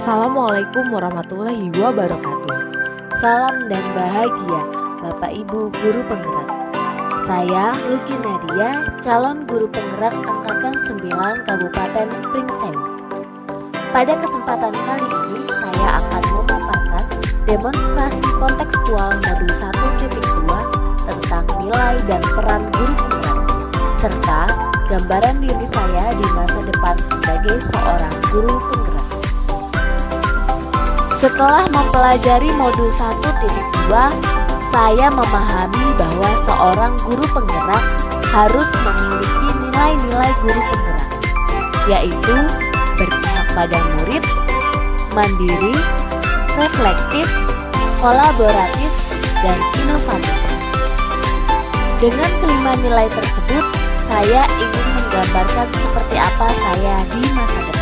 Assalamualaikum warahmatullahi wabarakatuh. Salam dan bahagia Bapak Ibu Guru Penggerak. Saya Luki Nadia, calon guru penggerak Angkatan 9 Kabupaten Pringsewu. Pada kesempatan kali ini saya akan memaparkan demonstrasi kontekstual modul 1.2 tentang nilai dan peran guru penggerak, serta gambaran diri saya di masa depan sebagai seorang guru penggerak. Setelah mempelajari modul 1.2, saya memahami bahwa seorang guru penggerak harus memiliki nilai-nilai guru penggerak, yaitu berpihak pada murid, mandiri, reflektif, kolaboratif, dan inovatif. Dengan kelima nilai tersebut, saya ingin menggambarkan seperti apa saya di masa depan.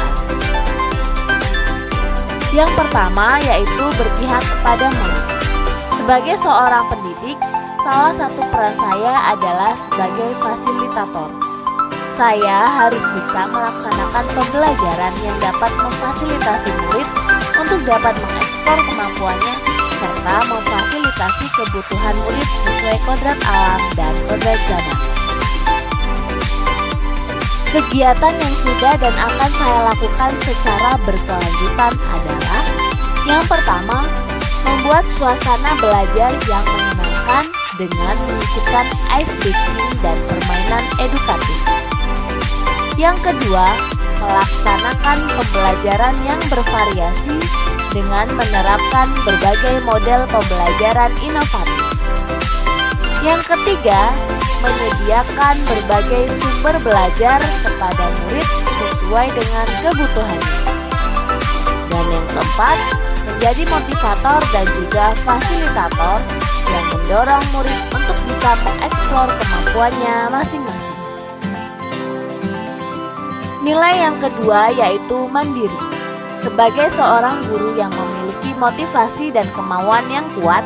Yang pertama yaitu berpihak kepada murid. Sebagai seorang pendidik, salah satu peran saya adalah sebagai fasilitator. Saya harus bisa melaksanakan pembelajaran yang dapat memfasilitasi murid untuk dapat mengekspor kemampuannya serta memfasilitasi kebutuhan murid sesuai kodrat alam dan kodrat zaman. Kegiatan yang sudah dan akan saya lakukan secara berkelanjutan adalah: yang pertama, membuat suasana belajar yang menyenangkan dengan menyisipkan ice breaking dan permainan edukatif. Yang kedua, melaksanakan pembelajaran yang bervariasi dengan menerapkan berbagai model pembelajaran inovatif. Yang ketiga, menyediakan berbagai sumber belajar kepada murid sesuai dengan kebutuhannya. Dan yang keempat, menjadi motivator dan juga fasilitator yang mendorong murid untuk bisa mengeksplor kemampuannya masing-masing. Nilai yang kedua yaitu mandiri. Sebagai seorang guru yang memiliki motivasi dan kemauan yang kuat,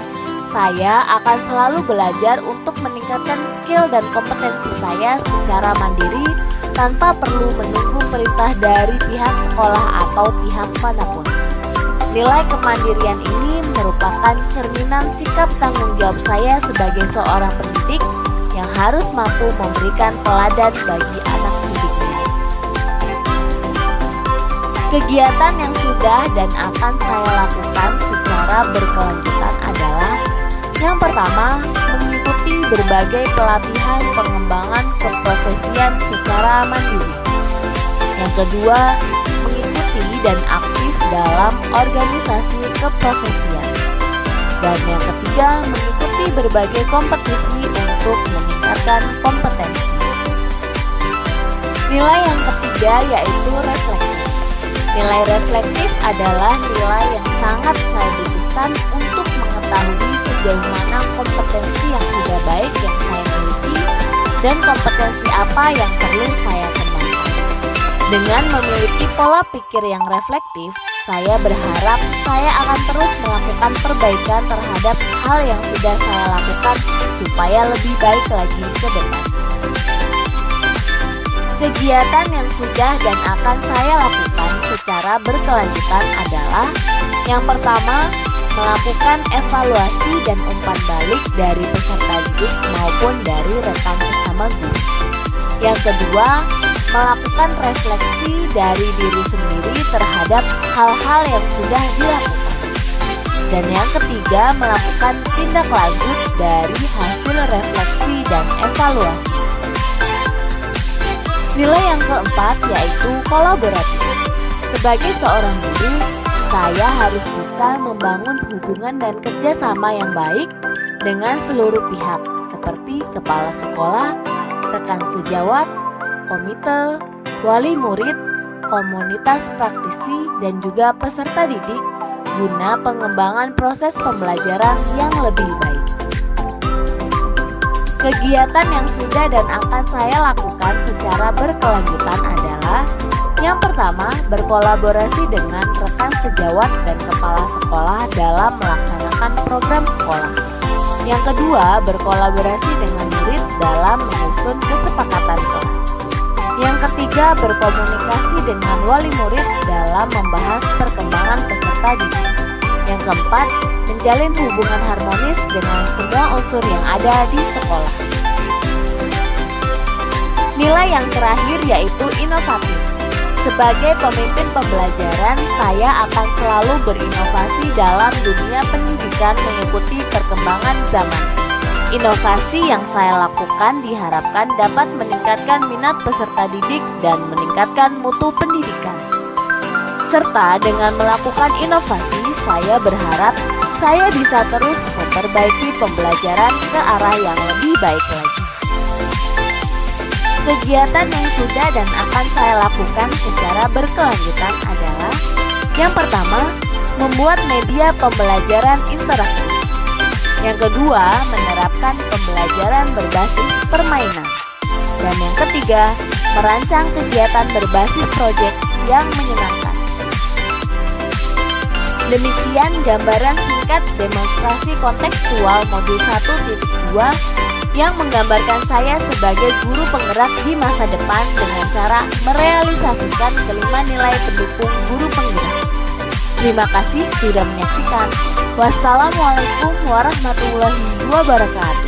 saya akan selalu belajar untuk meningkatkan skill dan kompetensi saya secara mandiri tanpa perlu menunggu perintah dari pihak sekolah atau pihak manapun. Nilai kemandirian ini merupakan cerminan sikap tanggung jawab saya sebagai seorang pendidik yang harus mampu memberikan teladan bagi anak didiknya. Kegiatan yang sudah dan akan saya lakukan secara berkelanjutan adalah: yang pertama, mengikuti berbagai pelatihan pengembangan keprofesian secara mandiri. Yang kedua, mengikuti dan aktif dalam organisasi keprofesian. Dan yang ketiga, mengikuti berbagai kompetisi untuk meningkatkan kompetensi. Nilai yang ketiga yaitu reflektif. Nilai reflektif adalah nilai yang sangat saya butuhkan untuk mengetahui sejauh mana kompetensi yang sudah baik yang saya miliki dan kompetensi apa yang perlu saya kembangkan. Dengan memiliki pola pikir yang reflektif, saya berharap saya akan terus melakukan perbaikan terhadap hal yang sudah saya lakukan supaya lebih baik lagi ke depan. Kegiatan yang sudah dan akan saya lakukan secara berkelanjutan adalah: yang pertama, melakukan evaluasi dan umpan balik dari peserta didik maupun dari rekan sesama guru. Yang kedua, melakukan refleksi dari diri sendiri terhadap hal-hal yang sudah dilakukan. Dan yang ketiga, melakukan tindak lanjut dari hasil refleksi dan evaluasi. Nilai yang keempat yaitu kolaboratif. Sebagai seorang guru, saya harus bisa membangun hubungan dan kerjasama yang baik dengan seluruh pihak seperti kepala sekolah, rekan sejawat, komite, wali murid, komunitas praktisi, dan juga peserta didik guna pengembangan proses pembelajaran yang lebih baik. Kegiatan yang sudah dan akan saya lakukan secara berkelanjutan adalah: yang pertama, berkolaborasi dengan rekan sejawat dan kepala sekolah dalam melaksanakan program sekolah. Yang kedua, berkolaborasi dengan murid dalam menyusun kesepakatan kelas. Yang ketiga, berkomunikasi dengan wali murid dalam membahas perkembangan peserta didik. Yang keempat, menjalin hubungan harmonis dengan semua unsur yang ada di sekolah. Nilai yang terakhir yaitu inovatif. Sebagai pemimpin pembelajaran, saya akan selalu berinovasi dalam dunia pendidikan mengikuti perkembangan zaman. Inovasi yang saya lakukan diharapkan dapat meningkatkan minat peserta didik dan meningkatkan mutu pendidikan. Serta dengan melakukan inovasi, saya berharap saya bisa terus memperbaiki pembelajaran ke arah yang lebih baik lagi. Kegiatan yang sudah dan akan saya lakukan secara berkelanjutan adalah: yang pertama, membuat media pembelajaran interaktif. Yang kedua, menerapkan pembelajaran berbasis permainan. Dan yang ketiga, merancang kegiatan berbasis proyek yang menyenangkan. Demikian gambaran singkat demonstrasi kontekstual modul 1.2 yang menggambarkan saya sebagai guru penggerak di masa depan dengan cara merealisasikan kelima nilai pendukung guru penggerak. Terima kasih sudah menyaksikan. Wassalamualaikum warahmatullahi wabarakatuh.